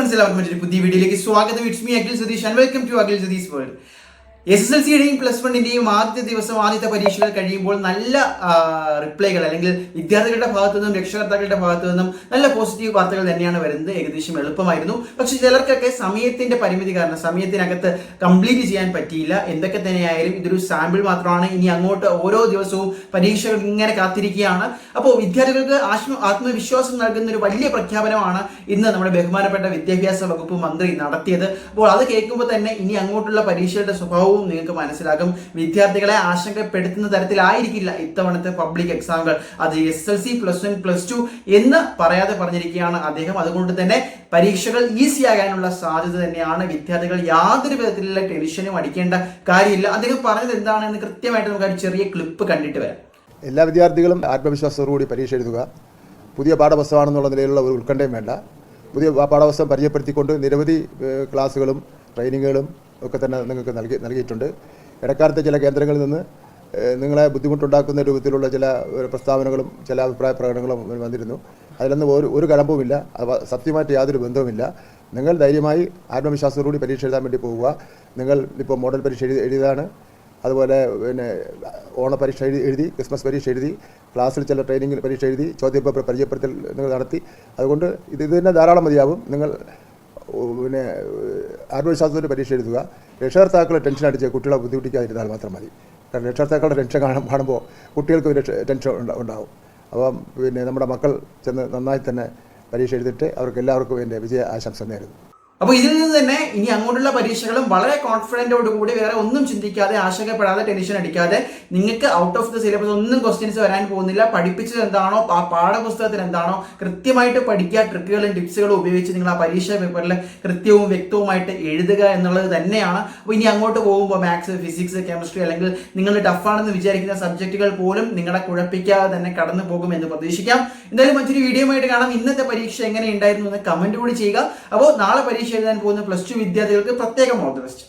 Friends, എല്ലാവർക്കും മറ്റൊരു പുതിയ വീഡിയോയിലേക്ക് സ്വാഗതം. It's me Akhil Satheesh and welcome to Akhil Satheesh world. SSLCയുടെയും +1ന്റെയും ആദ്യത്തെ പരീക്ഷകൾ കഴിയുമ്പോൾ നല്ല റിപ്ലൈകൾ അല്ലെങ്കിൽ വിദ്യാർത്ഥികളുടെ ഭാഗത്തു നിന്നും രക്ഷകർത്താക്കളുടെ ഭാഗത്തു നിന്നും നല്ല പോസിറ്റീവ് വാർത്തകൾ തന്നെയാണ് വരുന്നത്. ഏകദേശം എളുപ്പമായിരുന്നു. പക്ഷെ ചിലർക്കൊക്കെ സമയത്തിന്റെ പരിമിതി കാരണം സമയത്തിനകത്ത് കംപ്ലീറ്റ് ചെയ്യാൻ പറ്റിയില്ല. എന്തൊക്കെ തന്നെയായാലും ഇതൊരു സാമ്പിൾ മാത്രമാണ്. ഇനി അങ്ങോട്ട് ഓരോ ദിവസവും പരീക്ഷകൾ ഇങ്ങനെ കാത്തിരിക്കുകയാണ്. അപ്പോൾ വിദ്യാർത്ഥികൾക്ക് ആത്മവിശ്വാസം നൽകുന്ന ഒരു വലിയ പ്രഖ്യാപനമാണ് ഇന്ന് നമ്മുടെ ബഹുമാനപ്പെട്ട വിദ്യാഭ്യാസ വകുപ്പ് മന്ത്രി നടത്തിയത്. അപ്പോൾ അത് കേൾക്കുമ്പോൾ തന്നെ ഇനി അങ്ങോട്ടുള്ള പരീക്ഷയുടെ സ്വഭാവവും നിങ്ങൾക്ക് മനസ്സിലാകും. വിദ്യാർത്ഥികളെ ആശങ്കപ്പെടുത്തുന്ന തരത്തിലായിരിക്കില്ല ഇത്തവണത്തെ പബ്ലിക് എക്സാമുകൾ. അത് SSLC, +1, +2 എന്ന് പറയാതെ പറഞ്ഞിരിക്കുകയാണ് അദ്ദേഹം. അതുകൊണ്ട് തന്നെ പരീക്ഷകൾ ഈസി ആകാനുള്ള സാധ്യത തന്നെയാണ്. വിദ്യാർത്ഥികൾ യാതൊരു വിധത്തിലുള്ള ടെൻഷനും അടിക്കേണ്ട കാര്യമില്ല. അദ്ദേഹം പറഞ്ഞത് എന്താണെന്ന് കൃത്യമായിട്ട് നമുക്ക് ഒരു ചെറിയ ക്ലിപ്പ് കണ്ടിട്ട് വരാം. എല്ലാ വിദ്യാർത്ഥികളും ആത്മവിശ്വാസത്തോടുകൂടി പരീക്ഷ എഴുതുക. പുതിയ പാഠപുസ്തകമാണെന്നുള്ള നിലയിലുള്ള ഒരു ഉത്കണ്ഠയും വേണ്ട. പുതിയ പാഠപുസ്തകം പരിചയപ്പെടുത്തിക്കൊണ്ട് നിരവധി ക്ലാസ്സുകളും ട്രെയിനിങ്ങുകളും ഒക്കെ തന്നെ നിങ്ങൾക്ക് നൽകിയിട്ടുണ്ട്. ഇടക്കാലത്തെ ചില കേന്ദ്രങ്ങളിൽ നിന്ന് നിങ്ങളെ ബുദ്ധിമുട്ടുണ്ടാക്കുന്ന രൂപത്തിലുള്ള ചില പ്രസ്താവനകളും ചില അഭിപ്രായ പ്രകടനങ്ങളും വന്നിരുന്നു. അതിലൊന്നും ഒരു കലമ്പുമില്ല. സത്യമായിട്ട് യാതൊരു ബന്ധവുമില്ല. നിങ്ങൾ ധൈര്യമായി ആത്മവിശ്വാസത്തോടുകൂടി പരീക്ഷ എഴുതാൻ വേണ്ടി പോവുക. നിങ്ങൾ ഇപ്പോൾ മോഡൽ പരീക്ഷ എഴുതിയതാണ്, അതുപോലെ ഓണപരീക്ഷ എഴുതി, ക്രിസ്മസ് പരീക്ഷ എഴുതി, ക്ലാസ്സിൽ ചില ട്രെയിനിങ്ങിൽ പരീക്ഷ എഴുതി, ചോദ്യപേപ്പർ പരിചയപ്പെടുത്തൽ നിങ്ങൾ നടത്തി. അതുകൊണ്ട് ഇത് തന്നെ ധാരാളം മതിയാവും. നിങ്ങൾ ആത്മവിശ്വാസത്തോടെ പരീക്ഷ എഴുതുക. രക്ഷകർത്താക്കളെ ടെൻഷൻ അടിച്ച് കുട്ടികളെ ബുദ്ധിമുട്ടിക്കാതിരുന്നാൽ മാത്രം മതി. കാരണം രക്ഷകർത്താക്കളുടെ ടെൻഷൻ കാണുമ്പോൾ കുട്ടികൾക്ക് ഒരു ടെൻഷൻ ഉണ്ടാവും. അപ്പം നമ്മുടെ മക്കൾ ചെന്ന് നന്നായി തന്നെ പരീക്ഷ എഴുതിയിട്ട് അവർക്ക് എല്ലാവർക്കും എൻ്റെ വിജയ ആശംസ നേരുന്നു. അപ്പോൾ ഇതിൽ നിന്ന് തന്നെ ഇനി അങ്ങോട്ടുള്ള പരീക്ഷകളും വളരെ കോൺഫിഡൻറ്റോടുകൂടി വേറെ ഒന്നും ചിന്തിക്കാതെ, ആശങ്കപ്പെടാതെ, ടെൻഷൻ അടിക്കാതെ, നിങ്ങൾക്ക് ഔട്ട് ഓഫ് ദ സിലബസ് ഒന്നും ക്വസ്റ്റ്യൻസ് വരാൻ പോകുന്നില്ല. പഠിപ്പിച്ചത് എന്താണോ, ആ പാഠപുസ്തകത്തിൽ എന്താണോ കൃത്യമായിട്ട് പഠിക്കുക. ട്രിക്കുകളും ടിപ്സുകളും ഉപയോഗിച്ച് നിങ്ങൾ ആ പരീക്ഷാ പേപ്പറിൽ കൃത്യവും വ്യക്തവുമായിട്ട് എഴുതുക എന്നുള്ളത് തന്നെയാണ്. അപ്പോൾ ഇനി അങ്ങോട്ട് പോകുമ്പോൾ മാത്സ്, ഫിസിക്സ്, കെമിസ്ട്രി അല്ലെങ്കിൽ നിങ്ങൾ ടഫാണെന്ന് വിചാരിക്കുന്ന സബ്ജക്റ്റുകൾ പോലും നിങ്ങളെ കുഴപ്പിക്കാതെ തന്നെ കടന്നു പോകുമെന്ന് പ്രതീക്ഷിക്കാം. എന്തായാലും മറ്റൊരു വീഡിയോ ആയിട്ട് കാണാം. ഇന്നത്തെ പരീക്ഷ എങ്ങനെ ഉണ്ടായിരുന്നു എന്ന് കമന്റ് കൂടി ചെയ്യുക. അപ്പോൾ നാളെ പരീക്ഷ എഴുതാൻ പോകുന്ന +2 വിദ്യാർത്ഥികൾക്ക് പ്രത്യേകം ഓൾ ദി ബെസ്റ്റ്.